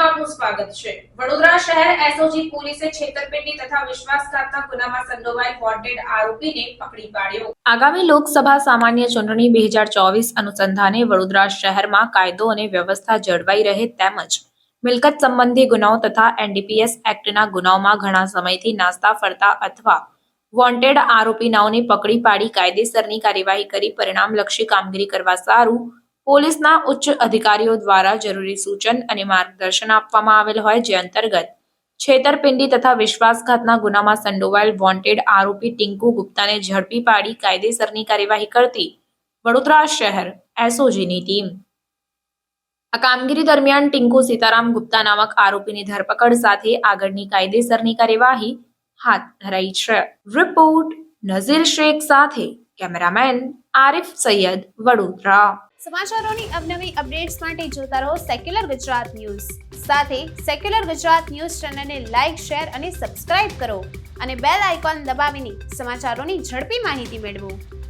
ન્યૂઝમાં આપનું સ્વાગત છે। વડોદરા શહેર એસઓજી પોલીસે છેતરપિંડી તથા વિશ્વાસઘાતના ગુનામાં સંડોવાયેલ વોન્ટેડ આરોપીને પકડી પાડ્યો। આગામી લોકસભા સામાન્ય ચૂંટણી 2024 અનુસંધાને વડોદરા શહેરમાં કાયદો અને વ્યવસ્થા જળવાઈ રહે તેમજ મિલકત સંબંધી ગુનાઓ તથા એનડીપીએસ એક્ટના ગુનાઓમાં ઘણા સમયથી નાસ્તા ફરતા અથવા વોન્ટેડ આરોપીનાઓને પકડી પાડી કાયદેસરની કાર્યવાહી કરી પરિણામલક્ષી કામગીરી કરવા સારું પોલીસના ઉચ્ચ અધિકારીઓ દ્વારા જરૂરી સૂચન અને માર્ગદર્શન આપવામાં આવેલ હોય, જે અંતર્ગત છેતરપિંડી તથા વિશ્વાસઘાતના ગુનામાં સંડોવાયેલ વોન્ટેડ આરોપી ટિંકુ ગુપ્તાને ઝડપી પાડી કાયદેસરની કાર્યવાહી કરતી વડોદરા શહેર એસઓજીની ટીમ આ કામગીરી દરમિયાન ટિંકુ સીતારામ ગુપ્તા નામક આરોપીની ધરપકડ સાથે આગળની કાયદેસરની કાર્યવાહી હાથ ધરાઈ છે। રિપોર્ટ નઝીર શેખ સાથે કેમેરામેન આરિફ સૈયદ, વડોદરા। સમાચારોની અવનવી અપડેટ્સ માટે જોતા રહો સેક્યુલર ગુજરાત ન્યૂઝ। સાથે સેક્યુલર ગુજરાત ન્યૂઝ ચેનલને લાઇક, શેર અને સબસ્ક્રાઇબ કરો અને બેલ આઇકોન દબાવીને સમાચારોની ઝડપી માહિતી મેળવો।